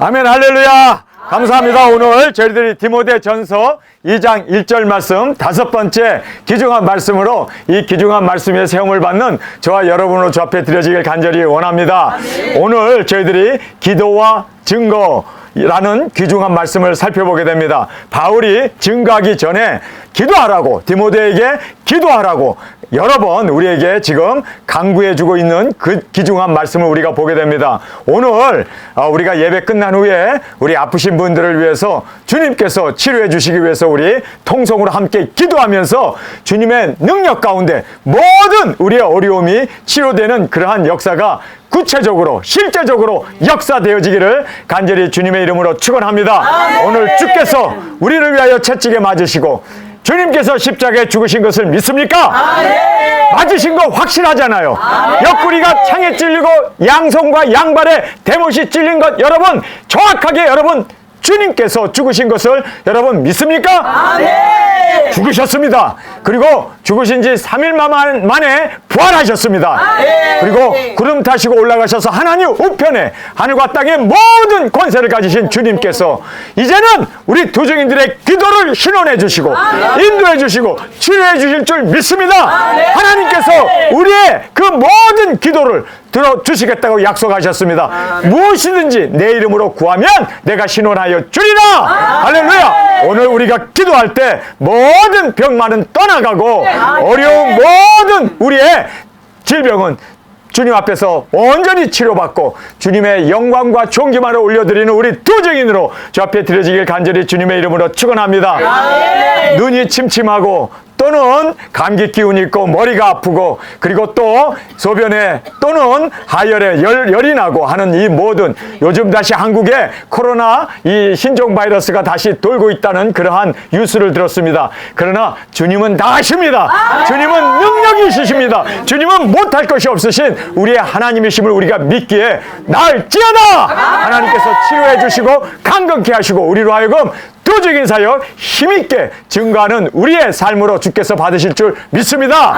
아멘, 할렐루야. 감사합니다. 오늘 저희들이 디모데전서 2장 1절 말씀, 5번째 귀중한 말씀으로 이 귀중한 말씀에 세움을 받는 저와 여러분으로 주 앞에 드려지길 간절히 원합니다. 오늘 저희들이 기도와 증거라는 귀중한 말씀을 살펴보게 됩니다. 바울이 증거하기 전에 기도하라고, 디모데에게 기도하라고 여러 번 우리에게 지금 강구해주고 있는 그 귀중한 말씀을 우리가 보게 됩니다. 오늘 우리가 예배 끝난 후에 우리 아프신 분들을 위해서 주님께서 치료해 주시기 위해서 우리 통성으로 함께 기도하면서 주님의 능력 가운데 모든 우리의 어려움이 치료되는 그러한 역사가 구체적으로 실제적으로 역사되어지기를 간절히 주님의 이름으로 축원합니다. 오늘 주께서 우리를 위하여 채찍에 맞으시고 주님께서 십자가에 죽으신 것을 믿습니까? 맞으신 거 확실하잖아요. 옆구리가 창에 찔리고 양손과 양발에 대못이 찔린 것 여러분 정확하게 여러분 주님께서 죽으신 것을 여러분 믿습니까? 죽으셨습니다. 그리고 죽으신 지 3일 만에 부활하셨습니다. 그리고 구름 타시고 올라가셔서 하나님 우편에 하늘과 땅의 모든 권세를 가지신 주님께서 이제는 우리 도적인들의 기도를 신원해 주시고 인도해 주시고 치료해 주실 줄 믿습니다. 하나님께서 우리의 그 모든 기도를 들어주시겠다고 약속하셨습니다. 무엇이든지 내 이름으로 구하면 내가 신원하여 주리라. 할렐루야. 오늘 우리가 기도할 때 모든 병만은 떠나가고 어려운 모든 우리의 질병은 주님 앞에서 온전히 치료받고 주님의 영광과 존귀만을 올려드리는 우리 두 증인으로 주 앞에 드려지길 간절히 주님의 이름으로 축원합니다. 눈이 침침하고 또는 감기 기운이 있고 머리가 아프고 그리고 또 소변에 또는 하열에 열이 나고 하는 이 모든 요즘 다시 한국에 코로나 이 신종 바이러스가 다시 돌고 있다는 그러한 뉴스를 들었습니다. 그러나 주님은 다 하십니다. 주님은 능력이 있으십니다. 주님은 못할 것이 없으신 우리의 하나님이심을 우리가 믿기에 나을지어다. 하나님께서 치료해 주시고 강건케 하시고 우리로 하여금 도적인 사역 힘있게 증거하는 우리의 삶으로 주께서 받으실 줄 믿습니다.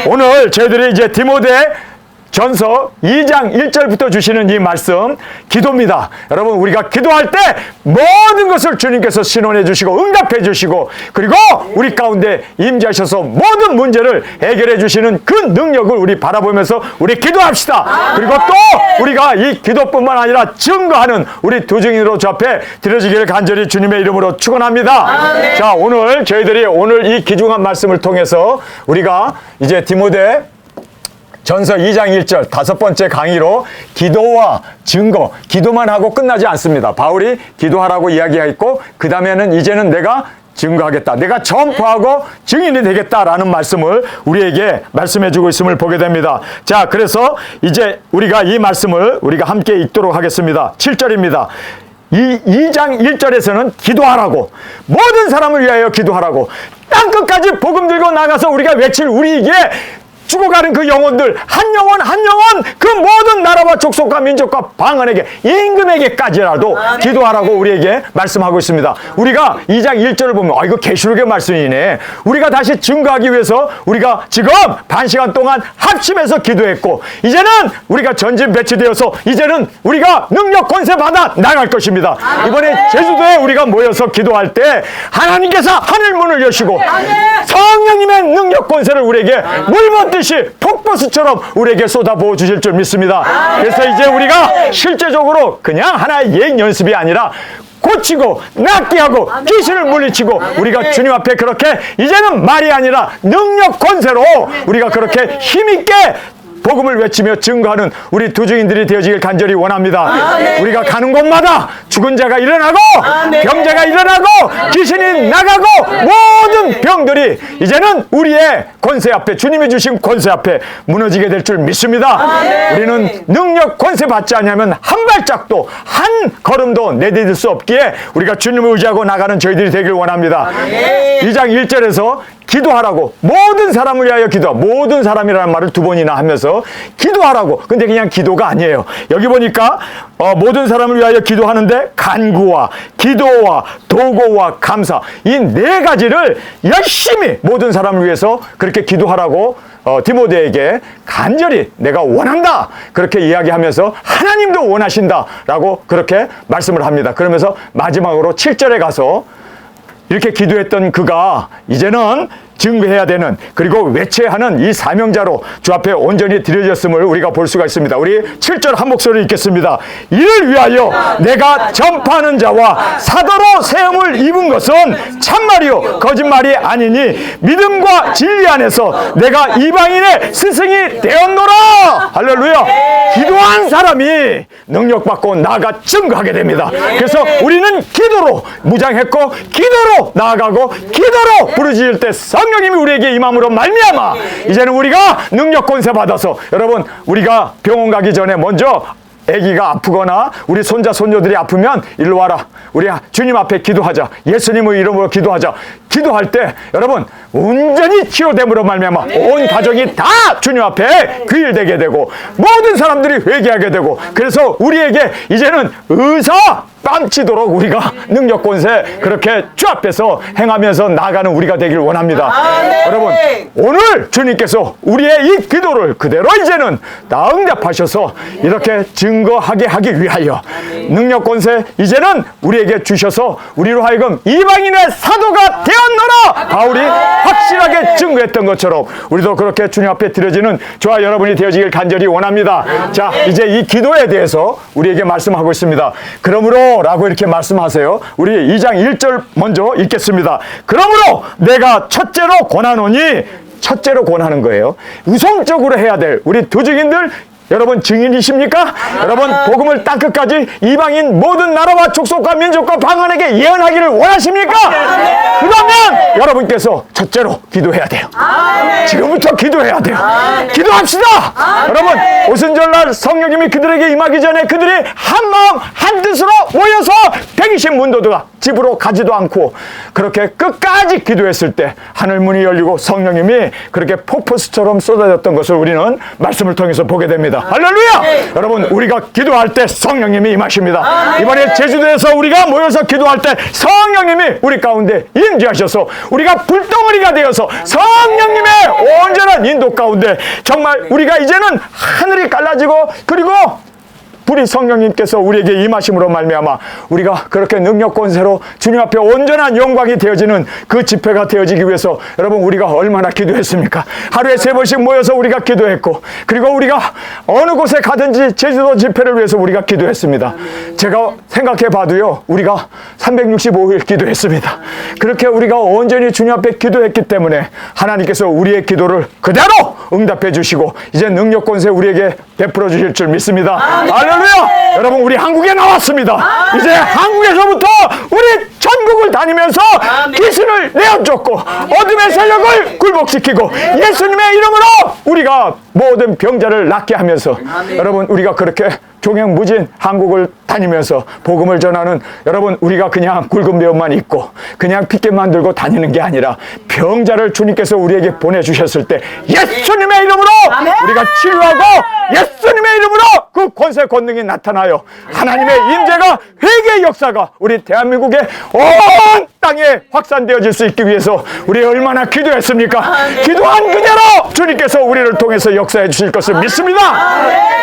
오늘 저희들이 이제 디모데 전서 2장 1절부터 주시는 이 말씀 기도입니다. 여러분 우리가 기도할 때 모든 것을 주님께서 신원해 주시고 응답해 주시고 그리고 우리 가운데 임재하셔서 모든 문제를 해결해 주시는 그 능력을 우리 바라보면서 우리 기도합시다. 그리고 또 우리가 이 기도뿐만 아니라 증거하는 우리 두 증인으로 주 앞에 드려지기를 간절히 주님의 이름으로 축원합니다. 자, 오늘 저희들이 오늘 이 귀중한 말씀을 통해서 우리가 이제 디모데 전서 2장 1절 5번째 강의로 기도와 증거, 기도만 하고 끝나지 않습니다. 바울이 기도하라고 이야기했고 그 다음에는 이제는 내가 증거하겠다. 내가 전파하고 증인이 되겠다라는 말씀을 우리에게 말씀해주고 있음을 보게 됩니다. 자, 그래서 이제 우리가 이 말씀을 우리가 함께 읽도록 하겠습니다. 7절입니다. 이 2장 1절에서는 기도하라고 모든 사람을 위하여 기도하라고 땅끝까지 복음 들고 나가서 우리가 외칠 우리에게 죽어가는 그 영혼들 한 영혼 한 영혼 그 모든 나라와 족속과 민족과 방언에게 임금에게까지라도 기도하라고 우리에게 말씀하고 있습니다. 우리가 2장 1절을 보면 이거 계시록의 말씀이네. 우리가 다시 증거하기 위해서 우리가 지금 반 시간 동안 합심해서 기도했고 이제는 우리가 전진 배치되어서 이제는 우리가 능력 권세 받아 나갈 것입니다. 이번에 제주도에 우리가 모여서 기도할 때 하나님께서 하늘 문을 여시고 성령님의 능력 권세를 우리에게 물붓듯이 폭포수처럼 우리에게 쏟아부어 주실 줄 믿습니다. 그래서 이제 우리가 실제적으로 그냥 하나의 예행 연습이 아니라 고치고 낫게 하고 귀신을 물리치고 우리가 주님 앞에 그렇게 이제는 말이 아니라 능력 권세로 우리가 그렇게 힘있게 복음을 외치며 증거하는 우리 두 증인들이 되어지길 간절히 원합니다. 우리가 가는 곳마다 죽은 자가 일어나고 병자가 일어나고 귀신이 나가고 모든 병들이 이제는 우리의 권세 앞에 주님이 주신 권세 앞에 무너지게 될 줄 믿습니다. 우리는 능력 권세 받지 않으면 한 발짝도 한 걸음도 내디딜 수 없기에 우리가 주님을 의지하고 나가는 저희들이 되길 원합니다. 2장 1절에서 기도하라고 모든 사람을 위하여 기도 모든 사람이라는 말을 두 번이나 하면서 기도하라고 근데 그냥 기도가 아니에요. 여기 보니까 모든 사람을 위하여 기도하는데 간구와 기도와 도고와 감사 이 네 가지를 열심히 모든 사람을 위해서 그렇게 기도하라고 디모데에게 간절히 내가 원한다 그렇게 이야기하면서 하나님도 원하신다라고 그렇게 말씀을 합니다. 그러면서 마지막으로 7절에 가서 이렇게 기도했던 그가 이제는 증거해야 되는 그리고 외쳐야 하는 이 사명자로 주 앞에 온전히 드려졌음을 우리가 볼 수가 있습니다. 우리 7절 한 목소리 읽겠습니다. 이를 위하여 내가 전파하는 자와 사도로 세움을 입은 것은 참말이요 거짓말이 아니니 믿음과 진리 안에서 내가 이방인의 스승이 되었노라. 할렐루야. 기도한 사람이 능력받고 나아가 증거하게 됩니다. 그래서 우리는 기도로 무장했고 기도로 나아가고 기도로 부르짖을 때 성령님이 우리에게 임함으로 말미암아 이제는 우리가 능력 권세 받아서 여러분 우리가 병원 가기 전에 먼저 아기가 아프거나 우리 손자 손녀들이 아프면 일로 와라. 우리 주님 앞에 기도하자. 예수님의 이름으로 기도하자. 기도할 때 여러분 온전히 치료됨으로 말미암아 온 가족이 다 주님 앞에 귀일되게 되고 모든 사람들이 회개하게 되고 그래서 우리에게 이제는 의사 뺨치도록 우리가 능력 권세 그렇게 주 앞에서 행하면서 나아가는 우리가 되길 원합니다. 여러분 오늘 주님께서 우리의 이 기도를 그대로 이제는 다 응답하셔서 이렇게 증거하게 하기 위하여 능력 권세 이제는 우리에게 주셔서 우리로 하여금 이방인의 사도가 되었노라. 바울이 확실하게 증거했던 것처럼 우리도 그렇게 주님 앞에 드려지는 저와 여러분이 되어지길 간절히 원합니다. 자 이제 이 기도에 대해서 우리에게 말씀하고 있습니다. 그러므로 라고 이렇게 말씀하세요. 우리 2장 1절 먼저 읽겠습니다. 그러므로 내가 첫째로 권하노니 첫째로 권하는 거예요. 우선적으로 해야 될 우리 두 증인들 여러분 증인이십니까? 여러분 복음을 땅끝까지 이방인 모든 나라와 족속과 민족과 방언에게 예언하기를 원하십니까? 그러면 여러분께서 첫째로 기도해야 돼요. 지금부터 기도해야 돼요. 기도합시다. 여러분 오순절날 성령님이 그들에게 임하기 전에 그들이 한 마음 한 뜻으로 모여서 120 문도가 집으로 가지도 않고 그렇게 끝까지 기도했을 때 하늘문이 열리고 성령님이 그렇게 폭포수처럼 쏟아졌던 것을 우리는 말씀을 통해서 보게 됩니다. 할렐루야! 여러분 우리가 기도할 때 성령님이 임하십니다. 이번에 제주도에서 우리가 모여서 기도할 때 성령님이 우리 가운데 임재하셔서 우리가 불덩어리가 되어서 성령님의 온전한 인도 가운데 정말 우리가 이제는 하늘이 갈라지고 그리고 우리 성령님께서 우리에게 임하심으로 말미암아 우리가 그렇게 능력 권세로 주님 앞에 온전한 영광이 되어지는 그 집회가 되어지기 위해서 여러분 우리가 얼마나 기도했습니까? 하루에 3번씩 모여서 우리가 기도했고 그리고 우리가 어느 곳에 가든지 제주도 집회를 위해서 우리가 기도했습니다. 제가 생각해 봐도요 우리가 365일 기도했습니다. 그렇게 우리가 온전히 주님 앞에 기도했기 때문에 하나님께서 우리의 기도를 그대로 응답해 주시고 이제 능력 권세 우리에게 베풀어 주실 줄 믿습니다. 할렐루야! 여러분 우리 한국에 나왔습니다. 이제 한국에서부터 우리 전국을 다니면서 귀신을 내어쫓고 어둠의 세력을 굴복시키고 예수님의 이름으로 우리가 모든 병자를 낫게 하면서 여러분 우리가 그렇게 종횡무진 한국을 다니면서 복음을 전하는 여러분 우리가 그냥 굵은 배움만 입고 그냥 핏개만 들고 다니는 게 아니라 병자를 주님께서 우리에게 보내주셨을 때 예수님의 이름으로 우리가 치료하고 예수님의 이름으로 그 권세 권능이 나타나요. 하나님의 임재가 회개의 역사가 우리 대한민국의 온 땅에 확산되어질 수 있기 위해서 우리 얼마나 기도했습니까? 기도한 그대로 주님께서 우리를 통해서 역사해 주실 것을 믿습니다.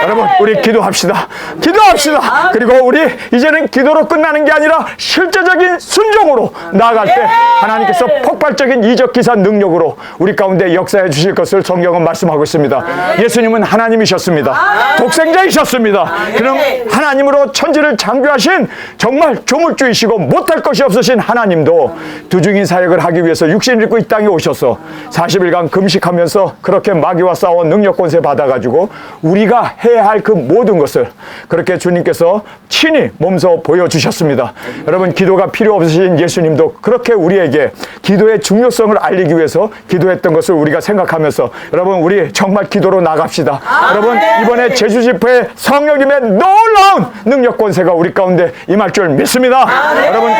여러분 우리 기도합시다. 기도합시다. 그리고 우리 이제는 기도로 끝나는 게 아니라 실제적인 순종으로 나아갈 때 하나님께서 폭발적인 이적 기사 능력으로 우리 가운데 역사해 주실 것을 성경은 말씀하고 있습니다. 예수님은 하나님이셨습니다. 독생자이셨습니다. 그럼 하나님으로 천지를 창조하신 정말 조물주이시고 못할 것이 없으신 하나님도 두 증인 사역을 하기 위해서 육신을 입고 이 땅에 오셔서 40일간 금식하면서 그렇게 마귀와 싸워 능력 권세 받아가지고 우리가 해야 할 그 모든 것을 그렇게 주님께서 친히 몸소 보여주셨습니다. 여러분 여러분 기도가 필요 없으신 예수님도 그렇게 우리에게 기도의 중요성을 알리기 위해서 기도했던 것을 우리가 생각하면서 여러분 우리 정말 기도로 나갑시다. 여러분 이번에 제주 집회에 성령님의 놀라운 능력 권세가 우리 가운데 임할 줄 믿습니다. 여러분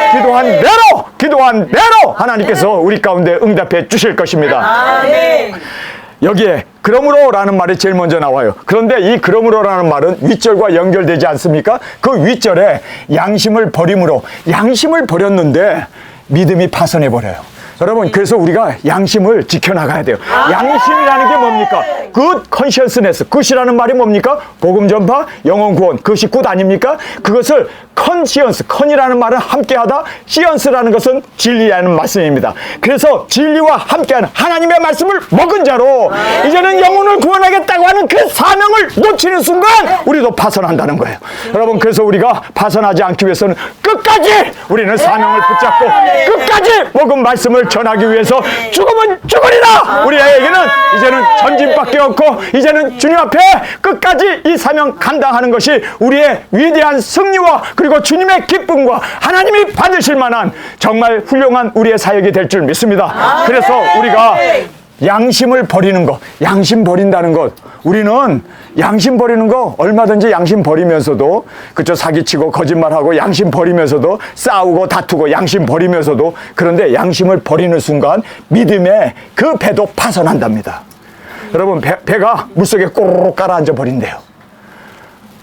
기도한 대로 하나님께서 우리 가운데 응답해 주실 것입니다. 여기에 그러므로 라는 말이 제일 먼저 나와요. 그런데 이 그러므로라는 말은 윗절과 연결되지 않습니까? 그 윗절에 양심을 버림으로, 양심을 버렸는데 믿음이 파손해 버려요. 여러분, 그래서 우리가 양심을 지켜나가야 돼요. 양심이라는 게 뭡니까? Good consciousness. 굿이라는 말이 뭡니까? 복음 전파, 영혼 구원. 그것이 굿 아닙니까? 그것을 conscience, con이라는 말은 함께하다, science라는 것은 진리라는 말씀입니다. 그래서 진리와 함께하는 하나님의 말씀을 먹은 자로 이제는 영혼을 구원하겠다고 하는 그 사명을 놓치는 순간 우리도 파선한다는 거예요. 여러분, 그래서 우리가 파선하지 않기 위해서는 끝까지 우리는 사명을 붙잡고 끝까지 먹은 말씀을 전하기 위해서 죽으면 죽으리라. 우리에게는 이제는 전진밖에 없고 이제는 주님 앞에 끝까지 이 사명 감당하는 것이 우리의 위대한 승리와 그리고 주님의 기쁨과 하나님이 받으실 만한 정말 훌륭한 우리의 사역이 될 줄 믿습니다. 그래서 우리가 양심을 버리는 것, 양심 버린다는 것, 우리는 양심 버리는 거 얼마든지 양심 버리면서도 그쵸, 사기치고 거짓말하고 양심 버리면서도 싸우고 다투고 양심 버리면서도, 그런데 양심을 버리는 순간 믿음의 그 배도 파선한답니다. 여러분, 배가 물속에 꼬르륵 가라앉아 버린대요.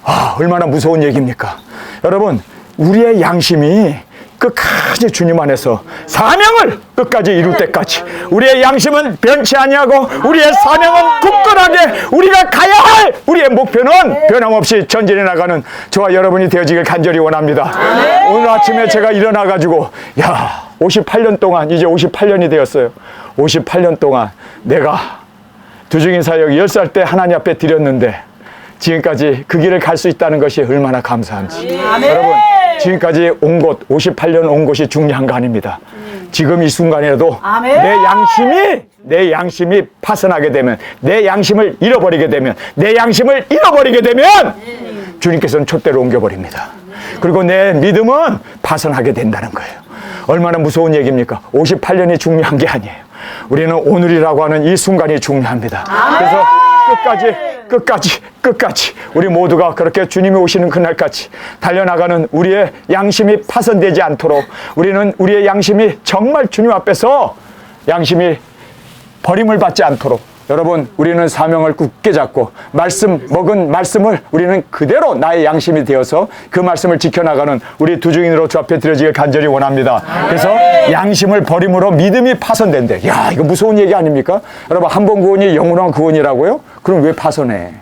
아, 얼마나 무서운 얘기입니까? 여러분, 우리의 양심이 끝까지 주님 안에서 사명을 끝까지 이룰 때까지 우리의 양심은 변치 아니하고 우리의 사명은 굳건하게 우리가 가야 할 우리의 목표는 변함없이 전진해 나가는 저와 여러분이 되어지길 간절히 원합니다. 오늘 아침에 제가 일어나가지고 58년 동안, 이제 58년이 되었어요. 58년 동안 내가 두중인 사역 10살 때 하나님 앞에 드렸는데 지금까지 그 길을 갈 수 있다는 것이 얼마나 감사한지. 여러분, 지금까지 온 곳, 58년 온 곳이 중요한 거 아닙니다. 지금 이 순간이라도 내 양심이 파선하게 되면, 내 양심을 잃어버리게 되면 주님께서는 촛대로 옮겨버립니다. 그리고 내 믿음은 파선하게 된다는 거예요. 얼마나 무서운 얘기입니까? 58년이 중요한 게 아니에요. 우리는 오늘이라고 하는 이 순간이 중요합니다. 그래서 끝까지 우리 모두가 그렇게 주님이 오시는 그날까지 달려나가는 우리의 양심이 파손되지 않도록, 우리는 우리의 양심이 정말 주님 앞에서 양심이 버림을 받지 않도록, 여러분, 우리는 사명을 굳게 잡고 먹은 말씀을 우리는 그대로 나의 양심이 되어서 그 말씀을 지켜나가는 우리 두중인으로 주 앞에 드려지길 간절히 원합니다. 그래서 양심을 버림으로 믿음이 파손된대. 이거 무서운 얘기 아닙니까? 여러분, 한 번 구원이 영원한 구원이라고요? 그럼 왜 파손해?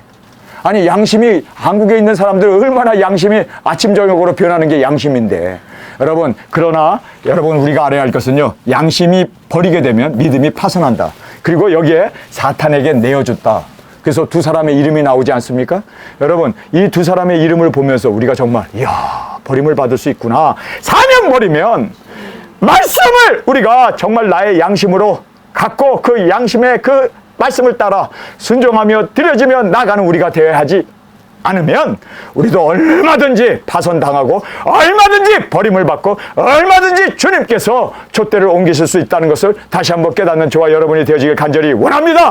아니, 양심이, 한국에 있는 사람들 얼마나 양심이 아침 저녁으로 변하는 게 양심인데. 여러분, 그러나 여러분, 우리가 알아야 할 것은요, 양심이 버리게 되면 믿음이 파손한다. 그리고 여기에 사탄에게 내어줬다. 그래서 두 사람의 이름이 나오지 않습니까? 여러분, 이 두 사람의 이름을 보면서 우리가 정말 버림을 받을 수 있구나. 사명 버리면 말씀을 우리가 정말 나의 양심으로 갖고 그 양심의 그 말씀을 따라 순종하며 드려지며 나가는 우리가 되어야 하지 않으면 우리도 얼마든지 파손당하고 얼마든지 버림을 받고 얼마든지 주님께서 촛대를 옮기실 수 있다는 것을 다시 한번 깨닫는 저와 여러분이 되어지길 간절히 원합니다.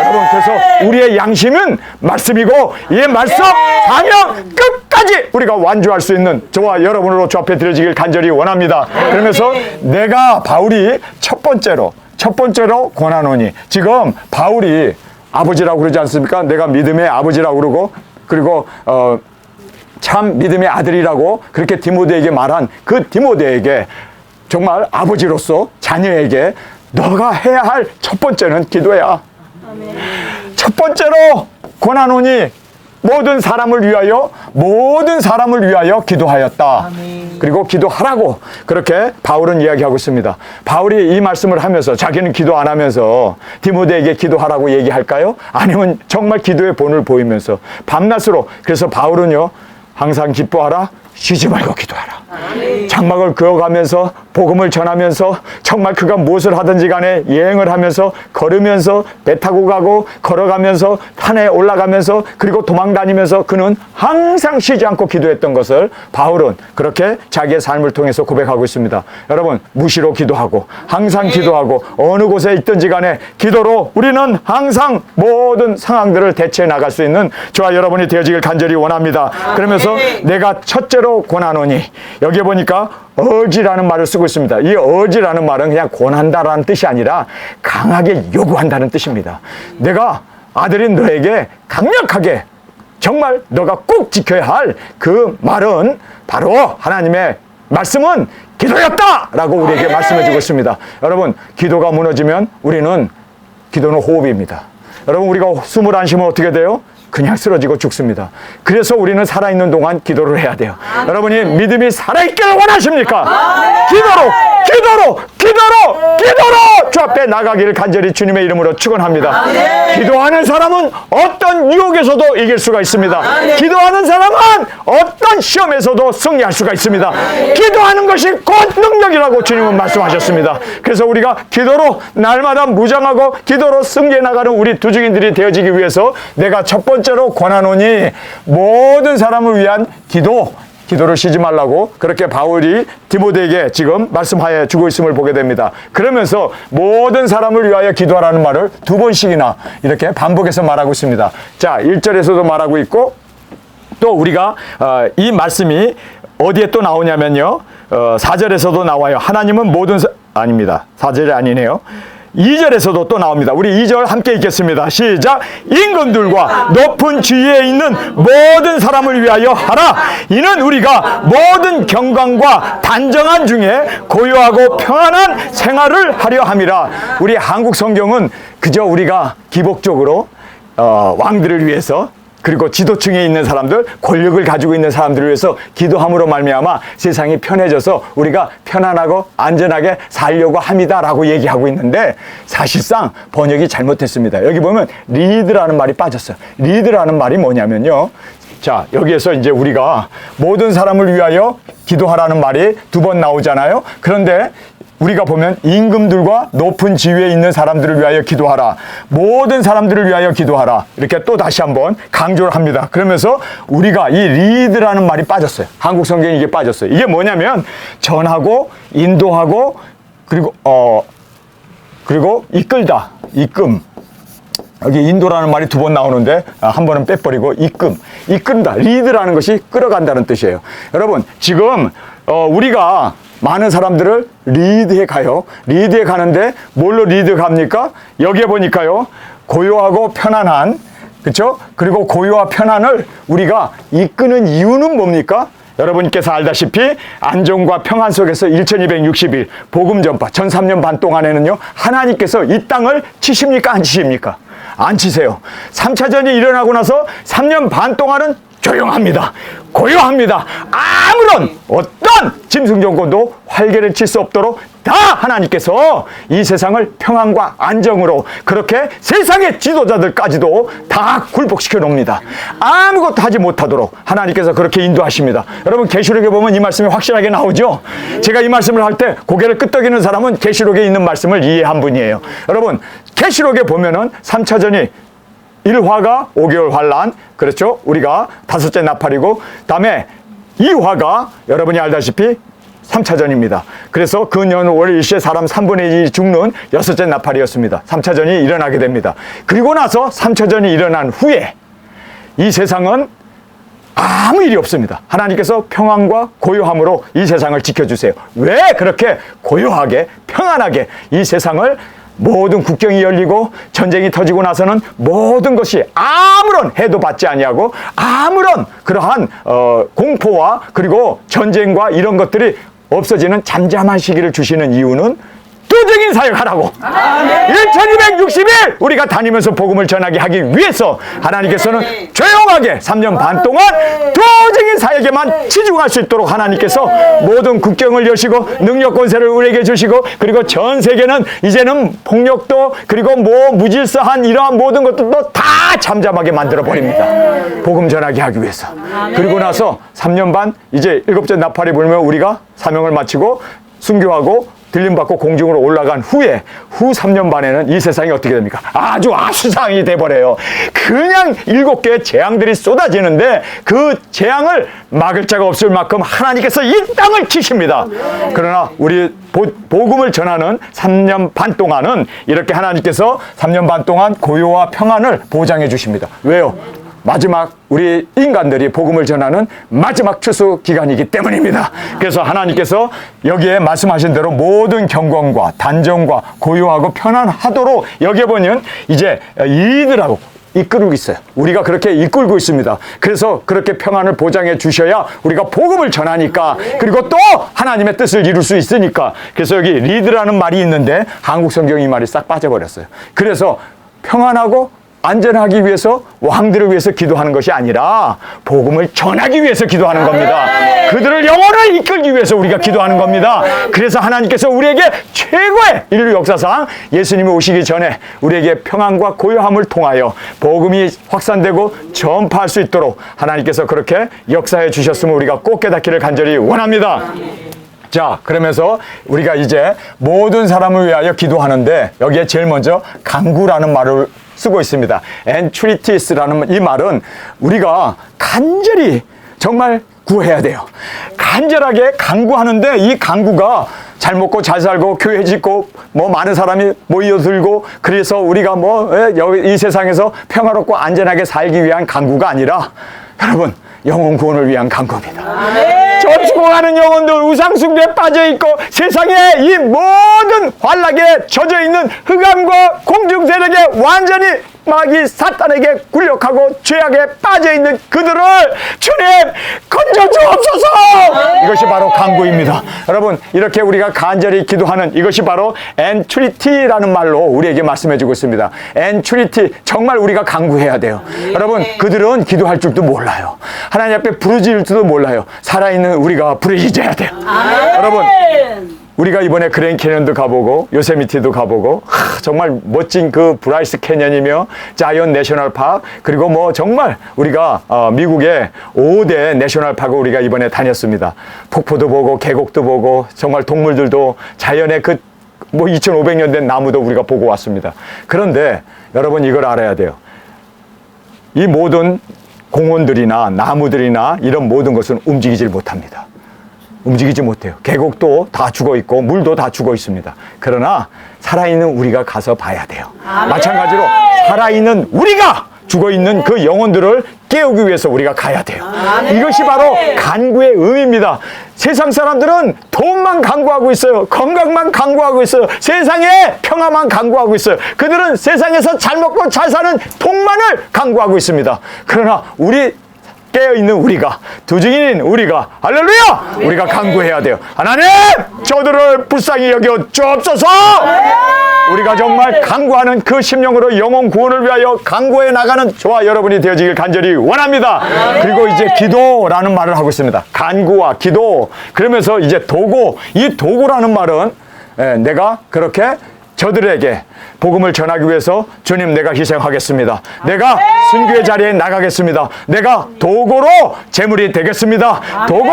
여러분, 그래서 우리의 양심은 말씀이고 이 말씀 사명 끝까지 우리가 완주할 수 있는 저와 여러분으로 주 앞에 드려지길 간절히 원합니다. 그러면서 내가 바울이 첫 번째로 권하노니, 지금 바울이 아버지라고 그러지 않습니까? 내가 믿음의 아버지라고 그러고, 그리고 참 믿음의 아들이라고 그렇게 디모데에게 말한 그 디모데에게 정말 아버지로서 자녀에게 너가 해야 할 첫 번째는 기도야. 첫 번째로 권하노니 모든 사람을 위하여 기도하였다. 그리고 기도하라고 그렇게 바울은 이야기하고 있습니다. 바울이 이 말씀을 하면서 자기는 기도 안 하면서 디모데에게 기도하라고 얘기할까요? 아니면 정말 기도의 본을 보이면서 밤낮으로, 그래서 바울은요, 항상 기뻐하라, 쉬지 말고 기도하라. 장막을 그어가면서 복음을 전하면서 정말 그가 무엇을 하든지 간에 여행을 하면서 걸으면서 배 타고 가고 걸어가면서 산에 올라가면서 그리고 도망다니면서 그는 항상 쉬지 않고 기도했던 것을 바울은 그렇게 자기의 삶을 통해서 고백하고 있습니다. 여러분, 무시로 기도하고 항상 기도하고 어느 곳에 있든지 간에 기도로 우리는 항상 모든 상황들을 대처해 나갈 수 있는 저와 여러분이 되어지길 간절히 원합니다. 그러면서 내가 첫째로 권하노니, 여기에 보니까 urge라는 말을 쓰고 있습니다. 이 urge라는 말은 그냥 권한다라는 뜻이 아니라 강하게 요구한다는 뜻입니다. 내가 아들인 너에게 강력하게 정말 너가 꼭 지켜야 할 그 말은 바로 하나님의 말씀은 기도였다라고 우리에게 말씀해주고 있습니다. 여러분, 기도가 무너지면 기도는 호흡입니다. 여러분, 우리가 숨을 안 쉬면 어떻게 돼요? 그냥 쓰러지고 죽습니다. 그래서 우리는 살아있는 동안 기도를 해야 돼요. 여러분이 믿음이 살아있기를 원하십니까? 기도로 주 앞에 나가기를 간절히 주님의 이름으로 축원합니다. 기도하는 사람은 어떤 유혹에서도 이길 수가 있습니다. 기도하는 사람은 어떤 시험에서도 승리할 수가 있습니다. 기도하는 것이 곧 능력이라고 주님은 말씀하셨습니다. 그래서 우리가 기도로 날마다 무장하고 기도로 승리해 나가는 우리 두 증인들이 되어지기 위해서 내가 첫 번째로 권하노니 모든 사람을 위한 기도를 쉬지 말라고 그렇게 바울이 디모데에게 지금 말씀하여 주고 있음을 보게 됩니다. 그러면서 모든 사람을 위하여 기도하라는 말을 두 번씩이나 이렇게 반복해서 말하고 있습니다. 자, 1절에서도 말하고 있고 또 우리가 이 말씀이 어디에 또 나오냐면요. 4절에서도 나와요. 하나님은 아닙니다. 4절이 아니네요. 2절에서도 또 나옵니다. 우리 2절 함께 읽겠습니다. 시작. 임금들과 높은 지위에 있는 모든 사람을 위하여 하라. 이는 우리가 모든 경건과 단정한 중에 고요하고 평안한 생활을 하려 함이라. 우리 한국 성경은 그저 우리가 기복적으로 왕들을 위해서 그리고 지도층에 있는 사람들, 권력을 가지고 있는 사람들을 위해서 기도함으로 말미암아 세상이 편해져서 우리가 편안하고 안전하게 살려고 합니다라고 얘기하고 있는데 사실상 번역이 잘못했습니다. 여기 보면 리드라는 말이 빠졌어요. 리드라는 말이 뭐냐면요. 자, 여기에서 이제 우리가 모든 사람을 위하여 기도하라는 말이 두 번 나오잖아요. 그런데 우리가 보면 임금들과 높은 지위에 있는 사람들을 위하여 기도하라. 모든 사람들을 위하여 기도하라. 이렇게 또 다시 한번 강조를 합니다. 그러면서 우리가 이 리드라는 말이 빠졌어요. 한국 성경에 이게 빠졌어요. 이게 뭐냐면 전하고 인도하고 그리고 이끌다. 이끔. 여기 인도라는 말이 두 번 나오는데 한 번은 빼버리고 이끈다. 리드라는 것이 끌어간다는 뜻이에요. 여러분, 지금 우리가 많은 사람들을 리드해 가요. 리드해 가는데 뭘로 리드 갑니까? 여기에 보니까요. 고요하고 편안한, 그렇죠? 그리고 고요와 편안을 우리가 이끄는 이유는 뭡니까? 여러분께서 알다시피 안정과 평안 속에서 1260일 복음 전파 전 3년 반 동안에는요. 하나님께서 이 땅을 치십니까? 안 치십니까? 안 치세요. 3차전이 일어나고 나서 3년 반 동안은 조용합니다. 고요합니다. 아무런 어떤 짐승 정권도 활개를 칠 수 없도록 다 하나님께서 이 세상을 평안과 안정으로 그렇게 세상의 지도자들까지도 다 굴복시켜 놓습니다. 아무것도 하지 못하도록 하나님께서 그렇게 인도하십니다. 여러분, 계시록에 보면 이 말씀이 확실하게 나오죠. 제가 이 말씀을 할 때 고개를 끄덕이는 사람은 계시록에 있는 말씀을 이해한 분이에요. 여러분, 계시록에 보면은 3차전이 1화가 5개월 환란, 그렇죠? 우리가 5째 나팔이고, 다음에 2화가 여러분이 알다시피 3차전입니다. 그래서 그 년 월 일시에 사람 3분의 2이 죽는 6째 나팔이었습니다. 3차전이 일어나게 됩니다. 그리고 나서 3차전이 일어난 후에 이 세상은 아무 일이 없습니다. 하나님께서 평안과 고요함으로 이 세상을 지켜주세요. 왜 그렇게 고요하게 평안하게 이 세상을 모든 국경이 열리고 전쟁이 터지고 나서는 모든 것이 아무런 해도 받지 아니하고 아무런 그러한 공포와 그리고 전쟁과 이런 것들이 없어지는 잠잠한 시기를 주시는 이유는 도적인 사역하라고 1260일 우리가 다니면서 복음을 전하게 하기 위해서 하나님께서는 조용하게 3년 반 동안 도적인 사역에만 치중할 수 있도록 하나님께서 모든 국경을 여시고 능력 권세를 우리에게 주시고 그리고 전 세계는 이제는 폭력도 그리고 무질서한 이러한 모든 것들도 다 잠잠하게 만들어 버립니다. 복음 전하게 하기 위해서. 그리고 나서 3년 반 이제 7째 나팔이 불면 우리가 사명을 마치고 순교하고 들림받고 공중으로 올라간 후 3년 반에는 이 세상이 어떻게 됩니까? 아주 아수상이 돼버려요. 그냥 7개의 재앙들이 쏟아지는데 그 재앙을 막을 자가 없을 만큼 하나님께서 이 땅을 치십니다. 그러나 우리 복음을 전하는 3년 반 동안은 이렇게 하나님께서 3년 반 동안 고요와 평안을 보장해 주십니다. 왜요? 마지막 우리 인간들이 복음을 전하는 마지막 추수 기간이기 때문입니다. 그래서 하나님께서 여기에 말씀하신 대로 모든 경건과 단정과 고요하고 편안하도록 여기에 보면 이제 리드라고 이끌고 있어요. 우리가 그렇게 이끌고 있습니다. 그래서 그렇게 평안을 보장해 주셔야 우리가 복음을 전하니까, 그리고 또 하나님의 뜻을 이룰 수 있으니까. 그래서 여기 리드라는 말이 있는데 한국 성경이 이 말이 싹 빠져버렸어요. 그래서 평안하고 안전하기 위해서, 왕들을 위해서 기도하는 것이 아니라 복음을 전하기 위해서 기도하는 겁니다. 그들을 영혼을 이끌기 위해서 우리가 기도하는 겁니다. 그래서 하나님께서 우리에게 최고의 인류 역사상 예수님이 오시기 전에 우리에게 평안과 고요함을 통하여 복음이 확산되고 전파할 수 있도록 하나님께서 그렇게 역사해 주셨음을 우리가 꼭 깨닫기를 간절히 원합니다. 자, 그러면서 우리가 이제 모든 사람을 위하여 기도하는데, 여기에 제일 먼저 간구라는 말을 쓰고 있습니다. entreatis라는 이 말은 우리가 간절히 정말 구해야 돼요. 간절하게 간구하는데, 이 간구가 잘 먹고 잘 살고 교회 짓고 뭐 많은 사람이 모여들고, 그래서 우리가 이 세상에서 평화롭고 안전하게 살기 위한 간구가 아니라, 여러분, 영혼 구원을 위한 간구입니다. 저 죽어가는 영혼들, 우상숭배에 빠져있고 세상에 이 모든 환락에 젖어있는 흑암과 공중 세력에 완전히 마귀 사탄에게 굴력하고 죄악에 빠져있는 그들을 주님 건져 주옵소서! 이것이 바로 간구입니다. 여러분, 이렇게 우리가 간절히 기도하는 이것이 바로 entreaty라는 말로 우리에게 말씀해 주고 있습니다. entreaty, 정말 우리가 간구해야 돼요. 여러분, 그들은 기도할 줄도 몰라요. 하나님 앞에 부르짖을 줄도 몰라요. 살아있는 우리가 부르짖어야 돼요. 여러분, 우리가 이번에 그랜 캐년도 가보고 요세미티도 가보고 정말 멋진 그 브라이스 캐년이며 자이언 내셔널 파크, 그리고 뭐 정말 우리가 미국의 5대 내셔널 파크 우리가 이번에 다녔습니다. 폭포도 보고 계곡도 보고 정말 동물들도, 자연의 그 뭐 2500년 된 나무도 우리가 보고 왔습니다. 그런데 여러분, 이걸 알아야 돼요. 이 모든 공원들이나 나무들이나 이런 모든 것은 움직이질 못합니다. 움직이지 못해요. 계곡도 다 죽어 있고 물도 다 죽어 있습니다. 그러나 살아있는 우리가 가서 봐야 돼요. 마찬가지로 살아있는 우리가 죽어있는 그 영혼들을 깨우기 위해서 우리가 가야 돼요. 이것이 바로 간구의 의미입니다. 세상 사람들은 돈만 간구하고 있어요. 건강만 간구하고 있어요. 세상에 평화만 간구하고 있어요. 그들은 세상에서 잘 먹고 잘 사는 복만을 간구하고 있습니다. 그러나 우리 깨어있는 우리가, 두증인 우리가, 할렐루야! 우리가 간구해야 돼요. 하나님! 저들을 불쌍히 여겨 주옵소서! 우리가 정말 간구하는 그 심령으로 영혼 구원을 위하여 간구해 나가는 저와 여러분이 되어지길 간절히 원합니다. 그리고 이제 기도라는 말을 하고 있습니다. 간구와 기도. 그러면서 이제 도구. 이 도구라는 말은 내가 그렇게 저들에게 복음을 전하기 위해서 주님, 내가 희생하겠습니다. 내가 순교의 자리에 나가겠습니다. 내가 도구로 제물이 되겠습니다. 도구로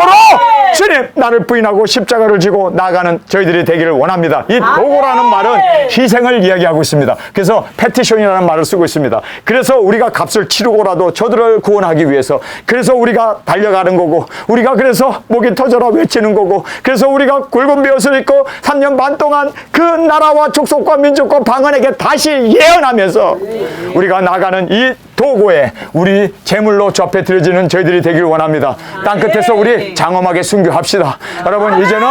주님, 나를 부인하고 십자가를 지고 나가는 저희들이 되기를 원합니다. 이 도구라는 말은 희생을 이야기하고 있습니다. 그래서 패티션이라는 말을 쓰고 있습니다. 그래서 우리가 값을 치르고라도 저들을 구원하기 위해서, 그래서 우리가 달려가는 거고, 우리가 그래서 목이 터져라 외치는 거고, 그래서 우리가 굵은 베옷을 입고 3년 반 동안 그 나라와 족속과 민족과 방언에게 다시 예언하면서 우리가 나가는 이 도구에 우리 제물로 주 앞에 드려지는 저희들이 되길 원합니다. 땅끝에서 우리 장엄하게 순교합시다. 여러분, 이제는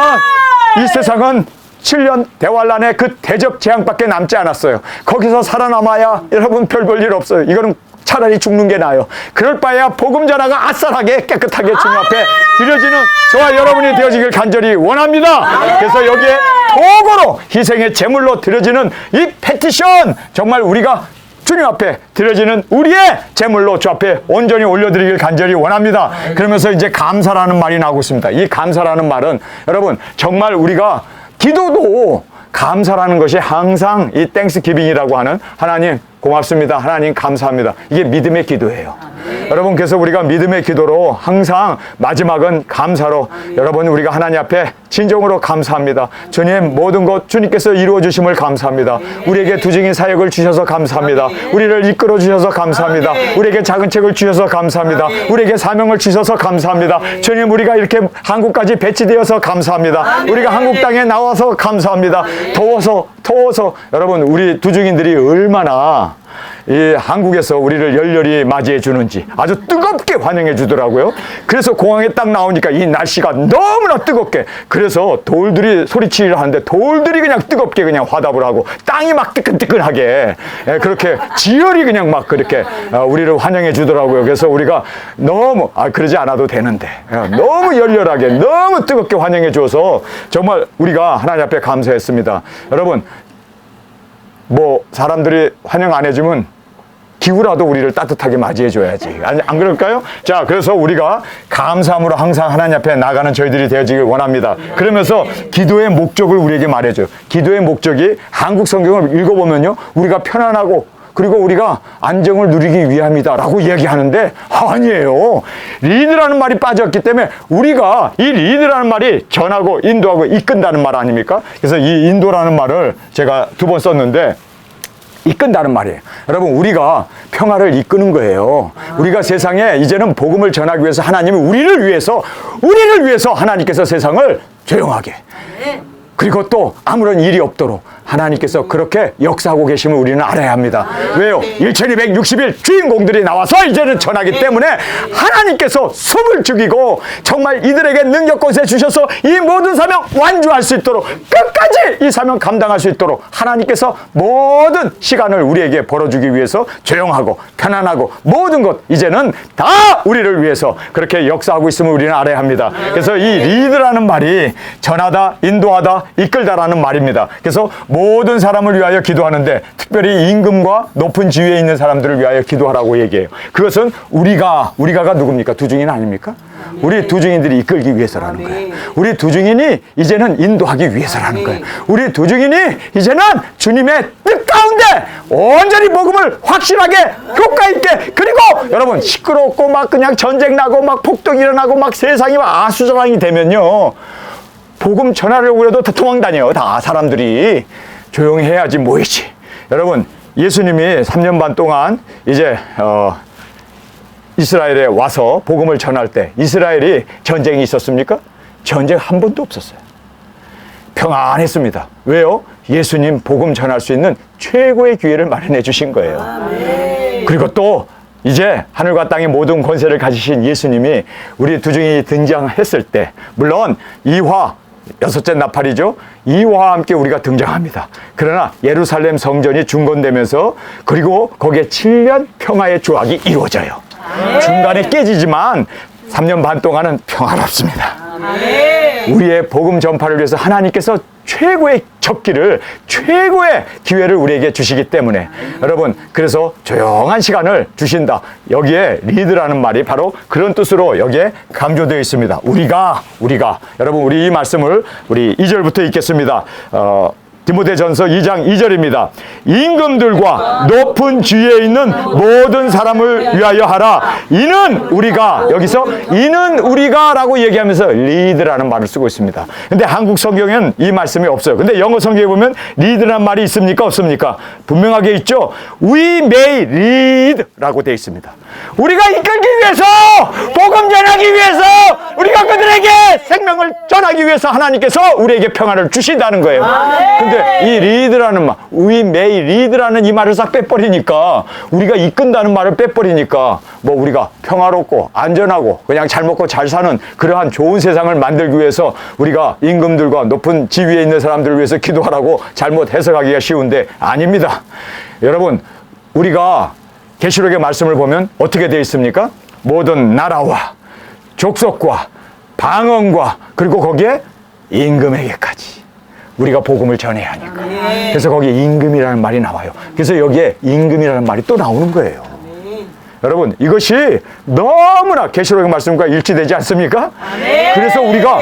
이 세상은 7년 대환란의 그 대접 재앙밖에 남지 않았어요. 거기서 살아남아야 여러분 별 볼 일 없어요. 이거는 차라리 죽는 게 나아요. 그럴 바에야 복음 전하가 아싸하게 깨끗하게 주님 앞에 드려지는 저와 여러분이 되어지길 간절히 원합니다. 그래서 여기에 도구로 희생의 제물로 드려지는 이 패티션, 정말 우리가 주님 앞에 드려지는 우리의 제물로 주 앞에 온전히 올려드리길 간절히 원합니다. 그러면서 이제 감사라는 말이 나오고 있습니다. 이 감사라는 말은 여러분, 정말 우리가 기도도 감사라는 것이 항상 이 땡스기빙이라고 하는, 하나님 고맙습니다, 하나님 감사합니다, 이게 믿음의 기도예요. 여러분, 그래서 우리가 믿음의 기도로 항상 마지막은 감사로, 여러분, 우리가 하나님 앞에 진정으로 감사합니다. 주님, 모든 것 주님께서 이루어 주심을 감사합니다. 우리에게 두증인 사역을 주셔서 감사합니다. 우리를 이끌어 주셔서 감사합니다. 우리에게 작은 책을 주셔서 감사합니다. 우리에게 사명을 주셔서 감사합니다. 주님, 우리가 이렇게 한국까지 배치되어서 감사합니다. 우리가 한국 땅에 나와서 감사합니다. 더워서 여러분, 우리 두증인들이 얼마나 이 한국에서 우리를 열렬히 맞이해 주는지 아주 뜨겁게 환영해 주더라고요. 그래서 공항에 딱 나오니까 이 날씨가 너무나 뜨겁게, 그래서 돌들이 소리치기를 하는데 돌들이 그냥 뜨겁게 그냥 화답을 하고 땅이 막 뜨끈뜨끈하게 그렇게 지열이 그냥 막 그렇게 우리를 환영해 주더라고요. 그래서 우리가 너무 그러지 않아도 되는데 너무 열렬하게 너무 뜨겁게 환영해 줘서 정말 우리가 하나님 앞에 감사했습니다. 여러분, 뭐 사람들이 환영 안 해주면 기후라도 우리를 따뜻하게 맞이해 줘야지. 안 그럴까요? 자, 그래서 우리가 감사함으로 항상 하나님 앞에 나가는 저희들이 되어지길 원합니다. 그러면서 기도의 목적을 우리에게 말해줘요. 기도의 목적이 한국 성경을 읽어보면요, 우리가 편안하고 그리고 우리가 안정을 누리기 위함이다 라고 이야기하는데 아니에요. 리드라는 말이 빠졌기 때문에 우리가 이 리드라는 말이 전하고 인도하고 이끈다는 말 아닙니까? 그래서 이 인도라는 말을 제가 2번 썼는데 이끈다는 말이에요. 여러분, 우리가 평화를 이끄는 거예요. 우리가 세상에 이제는 복음을 전하기 위해서 하나님이 우리를 위해서 하나님께서 세상을 조용하게, 그리고 또 아무런 일이 없도록 하나님께서 그렇게 역사하고 계심을 우리는 알아야 합니다. 왜요? 1260일 주인공들이 나와서 이제는 전하기 때문에 하나님께서 숨을 죽이고 정말 이들에게 능력 권세 주셔서 이 모든 사명 완주할 수 있도록, 끝까지 이 사명 감당할 수 있도록 하나님께서 모든 시간을 우리에게 벌어주기 위해서 조용하고 편안하고 모든 것 이제는 다 우리를 위해서 그렇게 역사하고 있음을 우리는 알아야 합니다. 그래서 이 리드라는 말이 전하다, 인도하다, 이끌다라는 말입니다. 그래서 모든 사람을 위하여 기도하는데 특별히 임금과 높은 지위에 있는 사람들을 위하여 기도하라고 얘기해요. 그것은 우리가 누굽니까? 두중인 아닙니까? 우리 두중인들이 이끌기 위해서라는 거예요. 우리 두중인이 이제는 인도하기 위해서라는 거예요. 우리 두중인이 이제는 주님의 뜻 가운데 온전히 복음을 확실하게 효과 있게, 그리고 여러분 시끄럽고 막 그냥 전쟁 나고 막 폭동 일어나고 막 세상이 막 아수저랑이 되면요, 복음 전하려고 해도 다 도망다녀요. 다 사람들이 조용히 해야지 뭐이지. 여러분, 예수님이 3년 반 동안 이제 이스라엘에 와서 복음을 전할 때 이스라엘이 전쟁이 있었습니까? 전쟁 한 번도 없었어요. 평안했습니다. 왜요? 예수님 복음 전할 수 있는 최고의 기회를 마련해 주신 거예요. 그리고 또 이제 하늘과 땅의 모든 권세를 가지신 예수님이 우리 두중이 등장했을 때, 물론 이화 6째 나팔이죠. 이와 함께 우리가 등장합니다. 그러나 예루살렘 성전이 중건되면서 그리고 거기에 7년 평화의 조약이 이루어져요. 중간에 깨지지만 3년 반 동안은 평화롭습니다. 우리의 복음 전파를 위해서 하나님께서 최고의 적기를, 최고의 기회를 우리에게 주시기 때문에 여러분, 그래서 조용한 시간을 주신다. 여기에 리드라는 말이 바로 그런 뜻으로 여기에 강조되어 있습니다. 우리가 여러분, 우리 이 말씀을 우리 2절부터 읽겠습니다. 디모데전서 2장 2절입니다. 임금들과 높은 지위에 있는 모든 사람을 위하여 하라. 이는 우리가, 여기서 이는 우리가라고 얘기하면서 리드라는 말을 쓰고 있습니다. 근데 한국 성경에는 이 말씀이 없어요. 근데 영어 성경에 보면 리드라는 말이 있습니까? 없습니까? 분명하게 있죠. We may lead라고 되어 있습니다. 우리가 이끌기 위해서, 복음 전하기 위해서, 우리가 그들에게 생명을 전하기 위해서 하나님께서 우리에게 평화를 주신다는 거예요. 근데 이 리드라는 말, we may lead라는 이 말을 싹 빼버리니까, 우리가 이끈다는 말을 빼버리니까 뭐 우리가 평화롭고 안전하고 그냥 잘 먹고 잘 사는 그러한 좋은 세상을 만들기 위해서 우리가 임금들과 높은 지위에 있는 사람들을 위해서 기도하라고 잘못 해석하기가 쉬운데 아닙니다. 여러분, 우리가 계시록의 말씀을 보면 어떻게 되어 있습니까? 모든 나라와 족속과 방언과 그리고 거기에 임금에게까지 우리가 복음을 전해야 하니까. 그래서 거기에 임금이라는 말이 나와요. 그래서 여기에 임금이라는 말이 또 나오는 거예요. 여러분, 이것이 너무나 계시록의 말씀과 일치되지 않습니까? 그래서 우리가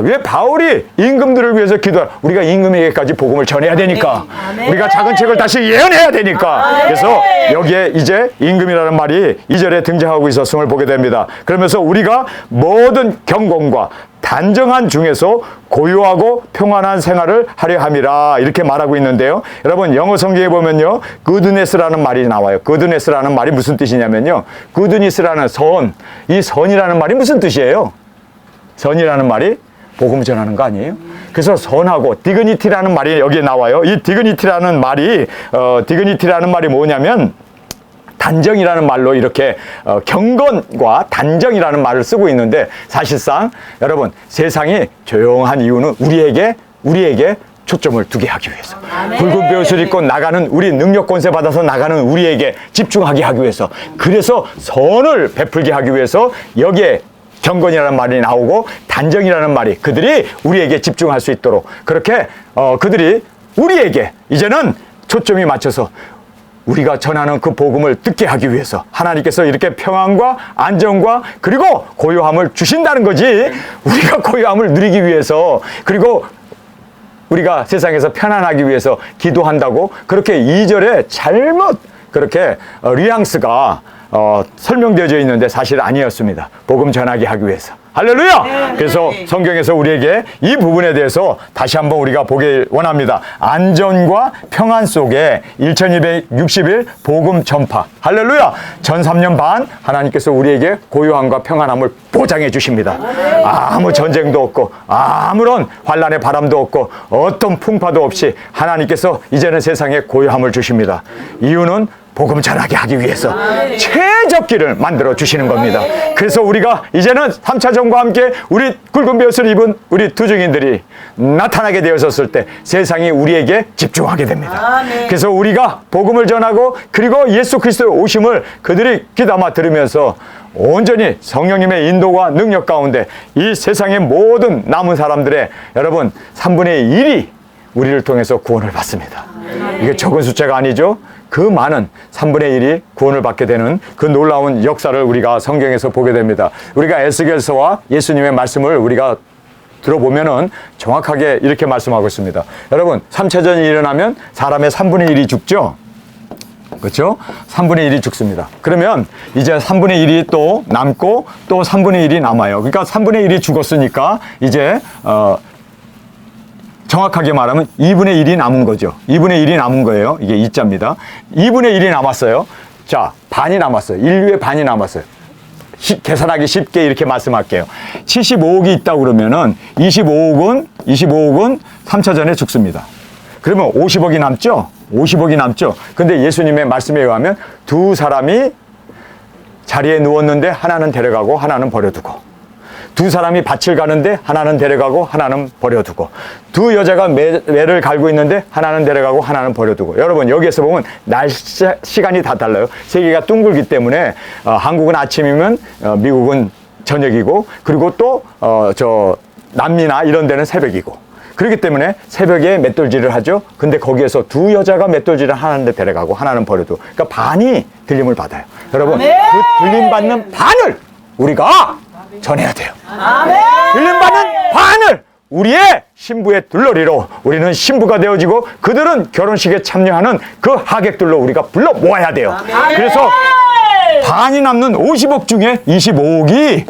왜 바울이 임금들을 위해서 기도하라, 우리가 임금에게까지 복음을 전해야 되니까, 우리가 작은 책을 다시 예언해야 되니까. 그래서 여기에 이제 임금이라는 말이 2절에 등장하고 있었음을 보게 됩니다. 그러면서 우리가 모든 경건과 단정한 중에서 고요하고 평안한 생활을 하려 함이라, 이렇게 말하고 있는데요. 여러분, 영어 성경에 보면요, goodness라는 말이 나와요. goodness라는 말이 무슨 뜻이냐면요, goodness라는 선, 이 선이라는 말이 무슨 뜻이에요? 선이라는 말이 복음 전하는 거 아니에요? 그래서 선하고 디그니티라는 말이 여기에 나와요. 이 디그니티라는 말이 뭐냐면 단정이라는 말로 이렇게 경건과 단정이라는 말을 쓰고 있는데, 사실상 여러분 세상이 조용한 이유는 우리에게 초점을 두게 하기 위해서, 굵은 벼슬 입고 나가는 우리, 능력 권세 받아서 나가는 우리에게 집중하게 하기 위해서, 그래서 선을 베풀게 하기 위해서 여기에 경건이라는 말이 나오고 단정이라는 말이, 그들이 우리에게 집중할 수 있도록 그렇게 그들이 우리에게 이제는 초점이 맞춰서 우리가 전하는 그 복음을 듣게 하기 위해서 하나님께서 이렇게 평안과 안정과 그리고 고요함을 주신다는 거지. 우리가 고요함을 누리기 위해서, 그리고 우리가 세상에서 편안하기 위해서 기도한다고 그렇게 2절에 잘못 그렇게 뉘앙스가 설명되어져 있는데 사실 아니었습니다. 복음 전하게 하기 위해서. 할렐루야! 그래서 성경에서 우리에게 이 부분에 대해서 다시 한번 우리가 보길 원합니다. 안전과 평안 속에 1260일 복음 전파. 할렐루야! 전 3년 반 하나님께서 우리에게 고요함과 평안함을 보장해 주십니다. 아무 전쟁도 없고 아무런 환란의 바람도 없고 어떤 풍파도 없이 하나님께서 이제는 세상에 고요함을 주십니다. 이유는 복음 전하게 하기 위해서 최적기를 만들어 주시는 겁니다. 그래서 우리가 이제는 3차 전과 함께 우리 굵은 벼슬을 입은 우리 두 증인들이 나타나게 되었을 때 세상이 우리에게 집중하게 됩니다. 그래서 우리가 복음을 전하고 그리고 예수 그리스도의 오심을 그들이 귀담아 들으면서 온전히 성령님의 인도와 능력 가운데 이 세상의 모든 남은 사람들의 여러분 3분의 1이 우리를 통해서 구원을 받습니다. 이게 적은 숫자가 아니죠. 그 많은 3분의 1이 구원을 받게 되는 그 놀라운 역사를 우리가 성경에서 보게 됩니다. 우리가 에스겔서와 예수님의 말씀을 우리가 들어보면은 정확하게 이렇게 말씀하고 있습니다. 여러분, 3차전이 일어나면 사람의 3분의 1이 죽죠? 그렇죠? 3분의 1이 죽습니다. 그러면 이제 3분의 1이 또 남고 또 3분의 1이 남아요. 그러니까 3분의 1이 죽었으니까 이제 정확하게 말하면 2분의 1이 남은 거죠. 2분의 1이 남은 거예요. 이게 2자입니다. 2분의 1이 남았어요. 자, 반이 남았어요. 인류의 반이 남았어요. 계산하기 쉽게 이렇게 말씀할게요. 75억이 있다고 그러면은 25억은 3차전에 죽습니다. 그러면 50억이 남죠? 50억이 남죠? 근데 예수님의 말씀에 의하면 두 사람이 자리에 누웠는데 하나는 데려가고 하나는 버려두고, 두 사람이 밭을 가는데 하나는 데려가고 하나는 버려두고, 두 여자가 매를 갈고 있는데 하나는 데려가고 하나는 버려두고. 여러분, 여기에서 보면 날씨 시간이 다 달라요. 세계가 둥글기 때문에 한국은 아침이면 미국은 저녁이고, 그리고 또 남미나 이런 데는 새벽이고, 그렇기 때문에 새벽에 맷돌질을 하죠. 근데 거기에서 두 여자가 맷돌질을 하나는 데려가고 하나는 버려두고, 그러니까 반이 들림을 받아요. 여러분, 그 들림 받는 반을 우리가 전해야 돼요. 들림받는 반을 우리의 신부의 들러리로 우리는 신부가 되어지고 그들은 결혼식에 참여하는 그 하객들로 우리가 불러 모아야 돼요. 그래서 반이 남는 50억 중에 25억이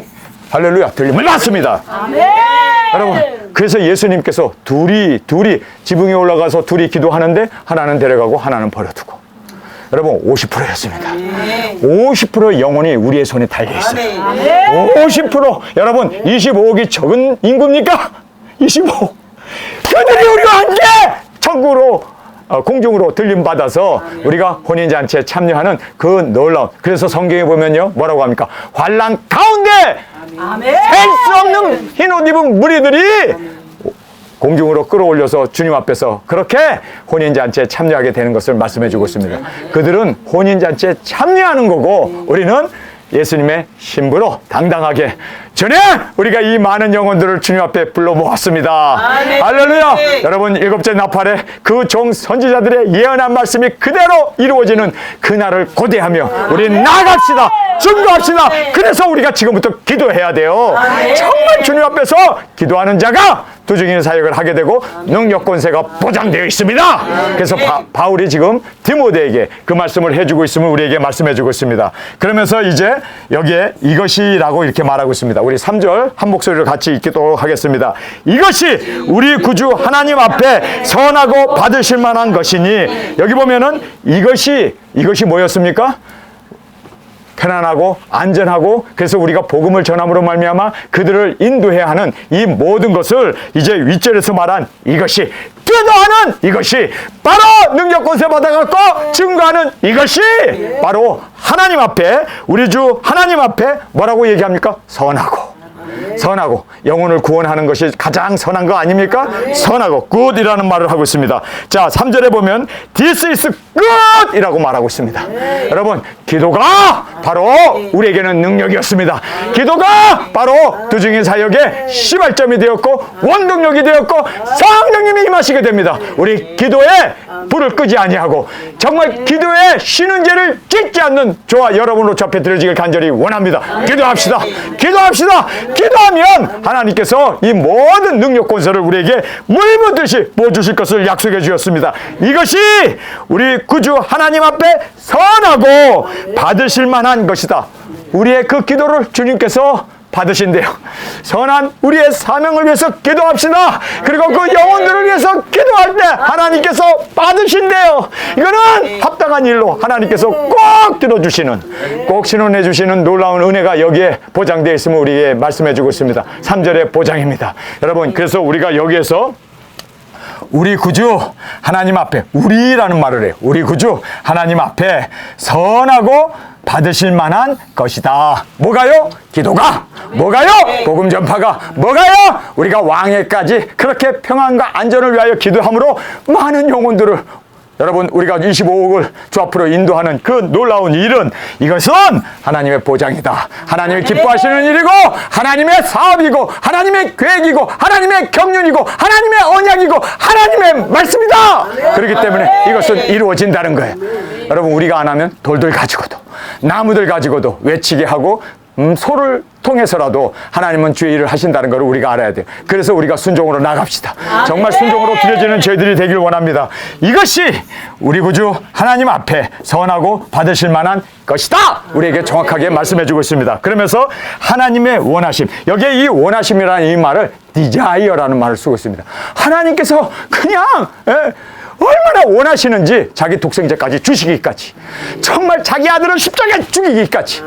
할렐루야 들림을 받습니다. 여러분, 그래서 예수님께서 둘이 지붕에 올라가서 둘이 기도하는데 하나는 데려가고 하나는 버려두고, 여러분 50%였습니다. 50%의 영혼이 우리의 손에 달려 있어요. 50%. 여러분 25억이 적은 인구입니까? 25억. 그들이 우리와 함께 천국으로 공중으로 들림 받아서 우리가 혼인잔치에 참여하는 그 놀라운, 그래서 성경에 보면요 뭐라고 합니까? 환난 가운데 셀 수 없는 흰옷 입은 무리들이 공중으로 끌어올려서 주님 앞에서 그렇게 혼인잔치에 참여하게 되는 것을 말씀해 주고 있습니다. 그들은 혼인잔치에 참여하는 거고 우리는 예수님의 신부로 당당하게 전에 우리가 이 많은 영혼들을 주님 앞에 불러 모았습니다. 할렐루야. 여러분, 일곱째 나팔에 그 종 선지자들의 예언한 말씀이 그대로 이루어지는 그날을 고대하며 우리 나아갑시다. 증거합시다. 그래서 우리가 지금부터 기도해야 돼요. 정말 주님 앞에서 기도하는 자가 두중인 사역을 하게 되고 능력 권세가 보장되어 있습니다. 그래서 바울이 지금 디모데에게 그 말씀을 해주고 있음을 우리에게 말씀해주고 있습니다. 그러면서 이제 여기에 이것이라고 이렇게 말하고 있습니다. 우리 3절 한 목소리로 같이 읽도록 하겠습니다. 이것이 우리 구주 하나님 앞에 선하고 받으실 만한 것이니, 여기 보면은 이것이 뭐였습니까? 편안하고 안전하고 그래서 우리가 복음을 전함으로 말미암아 그들을 인도해야 하는 이 모든 것을 이제 윗절에서 말한 이것이 기도하는 이것이 바로 능력 권세 받아갖고 증거하는 이것이 바로 하나님 앞에 우리 주 하나님 앞에 뭐라고 얘기합니까? 선하고 영혼을 구원하는 것이 가장 선한 거 아닙니까? 선하고 good이라는 말을 하고 있습니다. 자, 3절에 보면 this is good 이라고 말하고 있습니다. 여러분, 기도가 바로 우리에게는 능력이었습니다. 기도가 바로 두 증인 사역의 시발점이 되었고 원동력이 되었고 성령님이 임하시게 됩니다. 우리 기도에 불을 끄지 아니하고 정말 기도에 쉬는 죄를 짓지 않는 저와 여러분으로 접해 드려지길 간절히 원합니다. 기도합시다. 기도하면 하나님께서 이 모든 능력 권세를 우리에게 물붓듯이 부어주실 것을 약속해 주셨습니다. 이것이 우리 구주 하나님 앞에 선하고 받으실 만한 것이다. 우리의 그 기도를 주님께서 받으신대요. 선한 우리의 사명을 위해서 기도합시다. 그리고 그 영혼들을 위해서 기도할 때 하나님께서 받으신대요. 이거는 합당한 일로 하나님께서 꼭 들어주시는, 꼭 신원해 주시는 놀라운 은혜가 여기에 보장되어 있음을 우리에게 말씀해 주고 있습니다. 3절의 보장입니다. 여러분, 그래서 우리가 여기에서 우리 구주 하나님 앞에, 우리라는 말을 해요. 우리 구주 하나님 앞에 선하고 받으실 만한 것이다. 뭐가요? 기도가. 뭐가요? 복음 전파가. 뭐가요? 우리가 왕에까지 그렇게 평안과 안전을 위하여 기도함으로 많은 영혼들을, 여러분, 우리가 25억을 주 앞으로 인도하는 그 놀라운 일은 이것은 하나님의 보장이다. 하나님이 기뻐하시는 일이고 하나님의 사업이고 하나님의 계획이고 하나님의 경륜이고 하나님의 언약이고 하나님의 말씀이다. 그렇기 때문에 이것은 이루어진다는 거예요. 여러분, 우리가 안 하면 돌들 가지고도 나무들 가지고도 외치게 하고 소를 통해서라도 하나님은 주의 일을 하신다는 걸 우리가 알아야 돼요. 그래서 우리가 순종으로 나갑시다. 정말 순종으로 드려지는 저희들이 되길 원합니다. 이것이 우리 구주 하나님 앞에 선하고 받으실 만한 것이다. 우리에게 정확하게 말씀해 주고 있습니다. 그러면서 하나님의 원하심, 여기에 이 원하심이라는 이 말을 desire라는 말을 쓰고 있습니다. 하나님께서 그냥 얼마나 원하시는지 자기 독생자까지 주시기까지, 정말 자기 아들을 십자가에 죽이기까지.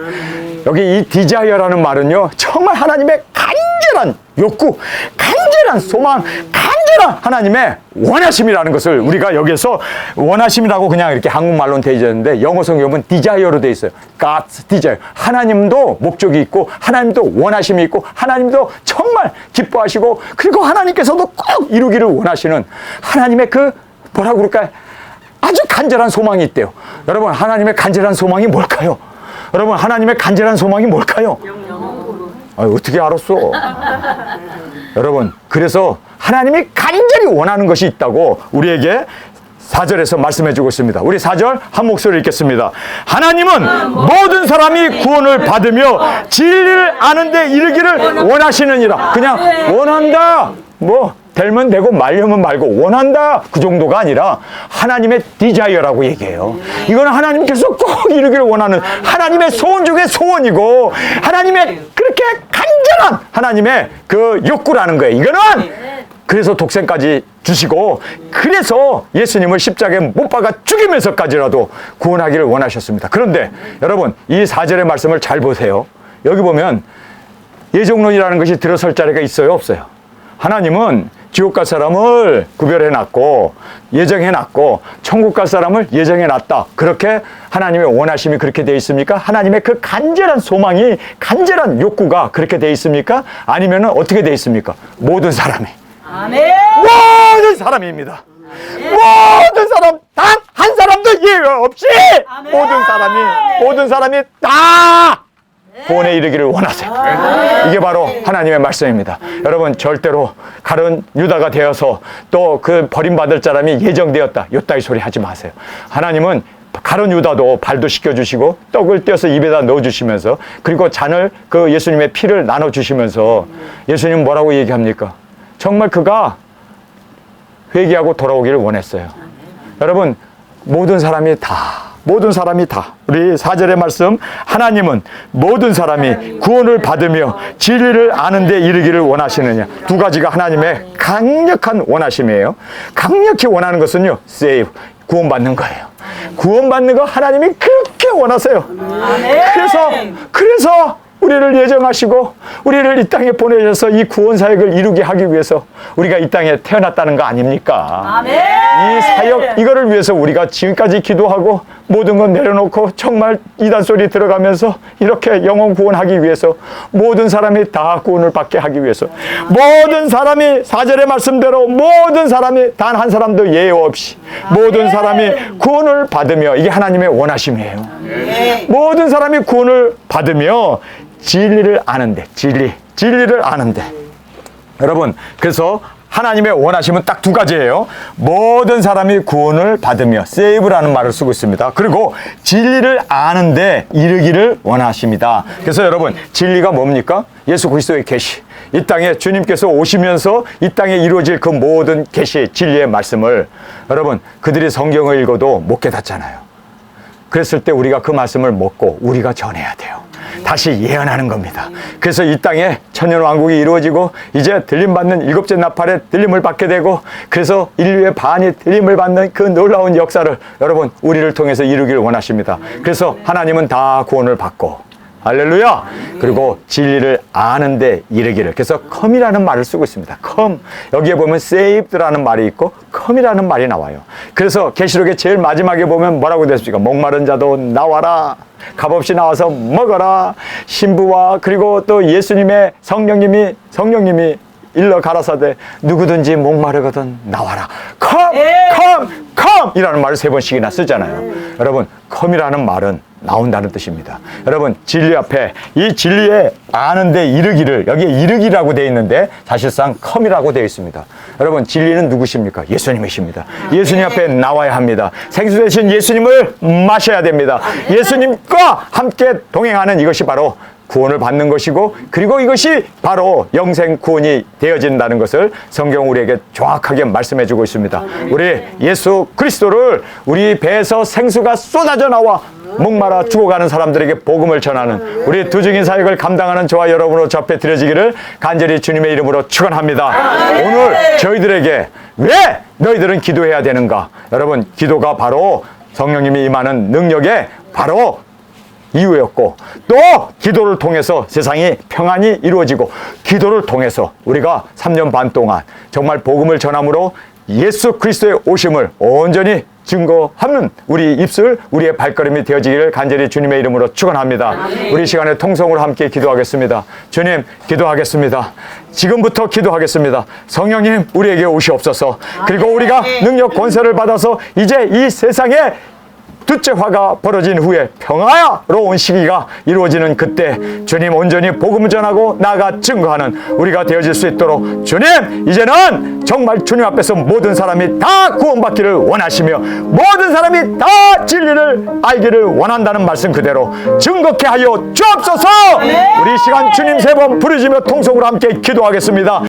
여기 이 desire라는 말은요, 정말 하나님의 간절한 욕구, 간절한 소망, 간절한 하나님의 원하심이라는 것을 우리가 여기서 원하심이라고 그냥 이렇게 한국말로는 되어 있는데 영어 성경은 desire로 되어 있어요. God's desire. 하나님도 목적이 있고 하나님도 원하심이 있고 하나님도 정말 기뻐하시고 그리고 하나님께서도 꼭 이루기를 원하시는 하나님의 그 뭐라고 그럴까요? 아주 간절한 소망이 있대요. 여러분, 하나님의 간절한 소망이 뭘까요? 여러분, 하나님의 간절한 소망이 뭘까요? 어떻게 알았어? 여러분, 그래서 하나님이 간절히 원하는 것이 있다고 우리에게 4절에서 말씀해 주고 있습니다. 우리 4절 한 목소리 읽겠습니다. 하나님은 모든 사람이 구원을 받으며 진리를 아는 데 이르기를 원하시느니라. 그냥 원한다. 뭐 되면 되고 말려면 말고 원한다 그 정도가 아니라 하나님의 디자이어라고 얘기해요. 이거는 하나님께서 꼭 이루기를 원하는 하나님의 소원 중에 소원이고 하나님의 그렇게 간절한 하나님의 그 욕구라는 거예요. 이거는 그래서 독생까지 주시고 그래서 예수님을 십자가에 못 박아 죽이면서까지라도 구원하기를 원하셨습니다. 그런데 여러분, 이 4절의 말씀을 잘 보세요. 여기 보면 예정론이라는 것이 들어설 자리가 있어요, 없어요? 하나님은 지옥 갈 사람을 구별해놨고 예정해놨고 천국 갈 사람을 예정해놨다. 그렇게 하나님의 원하심이 그렇게 되어 있습니까? 하나님의 그 간절한 소망이, 간절한 욕구가 그렇게 되어 있습니까? 아니면 어떻게 되어 있습니까? 모든 사람이. 아멘. 모든 사람입니다. 모든 사람, 단 한 사람도 예외 없이 아멘. 모든 사람이 다 구원에 이르기를 원하세요. 이게 바로 하나님의 말씀입니다. 여러분, 절대로 가룟 유다가 되어서 또 그 버림받을 사람이 예정되었다, 요따위 소리 하지 마세요. 하나님은 가룟 유다도 발도 씻겨주시고 떡을 떼어서 입에다 넣어주시면서 그리고 잔을 그 예수님의 피를 나눠주시면서 예수님 뭐라고 얘기합니까? 정말 그가 회개하고 돌아오기를 원했어요. 여러분, 모든 사람이 다 우리 4절의 말씀, 하나님은 모든 사람이 구원을 받으며 진리를 아는 데 이르기를 원하시느냐. 두 가지가 하나님의 강력한 원하심이에요. 강력히 원하는 것은요, save, 구원받는 거예요. 구원받는 거 하나님이 그렇게 원하세요. 그래서 우리를 예정하시고 우리를 이 땅에 보내셔서 이 구원 사역을 이루게 하기 위해서 우리가 이 땅에 태어났다는 거 아닙니까? 이 사역 이거를 위해서 우리가 지금까지 기도하고 모든 건 내려놓고 정말 이단 소리 들어가면서 이렇게 영혼 구원하기 위해서 모든 사람이 다 구원을 받게 하기 위해서 모든 사람이 4절의 말씀대로 모든 사람이 단 한 사람도 예외 없이 모든 사람이 구원을 받으며 이게 하나님의 원하심이에요. 모든 사람이 구원을 받으며 진리를 아는데 진리를 아는데 여러분 그래서 하나님의 원하심은 딱 두 가지예요. 모든 사람이 구원을 받으며 save라는 말을 쓰고 있습니다. 그리고 진리를 아는데 이르기를 원하십니다. 그래서 여러분 진리가 뭡니까? 예수 그리스도의 계시. 이 땅에 주님께서 오시면서 이 땅에 이루어질 그 모든 계시 진리의 말씀을 여러분 그들이 성경을 읽어도 못 깨닫잖아요. 그랬을 때 우리가 그 말씀을 먹고 우리가 전해야 돼요. 다시 예언하는 겁니다. 그래서 이 땅에 천년왕국이 이루어지고 이제 들림받는 일곱째 나팔에 들림을 받게 되고 그래서 인류의 반이 들림을 받는 그 놀라운 역사를 여러분 우리를 통해서 이루기를 원하십니다. 그래서 하나님은 다 구원을 받고 할렐루야. 그리고 진리를 아는데 이르기를. 그래서 come이라는 말을 쓰고 있습니다. come. 여기에 보면 saved라는 말이 있고 come이라는 말이 나와요. 그래서 계시록의 제일 마지막에 보면 뭐라고 됐습니까? 목마른 자도 나와라. 값없이 나와서 먹어라. 신부와 그리고 또 예수님의 성령님이 일러 가라사대 누구든지 목마르거든 나와라. come 이라는 말을 3번씩이나 쓰잖아요. 여러분 come이라는 말은 나온다는 뜻입니다. 여러분 진리 앞에 이 진리에 아는데 이르기를 여기에 이르기라고 되어 있는데 사실상 come이라고 되어 있습니다. 여러분 진리는 누구십니까? 예수님이십니다. 예수님 앞에 나와야 합니다. 생수 되신 예수님을 마셔야 됩니다. 예수님과 함께 동행하는 이것이 바로 구원을 받는 것이고 그리고 이것이 바로 영생 구원이 되어진다는 것을 성경 우리에게 정확하게 말씀해 주고 있습니다. 우리 예수 그리스도를 우리 배에서 생수가 쏟아져 나와 목마라 죽어가는 사람들에게 복음을 전하는 우리 두증인 사역을 감당하는 저와 여러분으로 접해 드려지기를 간절히 주님의 이름으로 축원합니다. 오늘 저희들에게 왜 너희들은 기도해야 되는가? 여러분 기도가 바로 성령님이 임하는 능력의 바로 이유였고 또 기도를 통해서 세상이 평안이 이루어지고 기도를 통해서 우리가 3년 반 동안 정말 복음을 전함으로 예수 그리스도의 오심을 온전히 증거하는 우리 입술, 우리의 발걸음이 되어지기를 간절히 주님의 이름으로 축원합니다. 우리 시간에 통성으로 함께 기도하겠습니다. 주님 기도하겠습니다. 지금부터 기도하겠습니다. 성령님 우리에게 오시옵소서. 그리고 우리가 능력 권세를 받아서 이제 이 세상에 둘째 화가 벌어진 후에 평화로운 시기가 이루어지는 그때 주님 온전히 복음을 전하고 나아가 증거하는 우리가 되어질 수 있도록 주님 이제는 정말 주님 앞에서 모든 사람이 다 구원받기를 원하시며 모든 사람이 다 진리를 알기를 원한다는 말씀 그대로 증거케 하여 주옵소서. 우리 이 시간 주님 3번 부르짖으며 통성으로 함께 기도하겠습니다.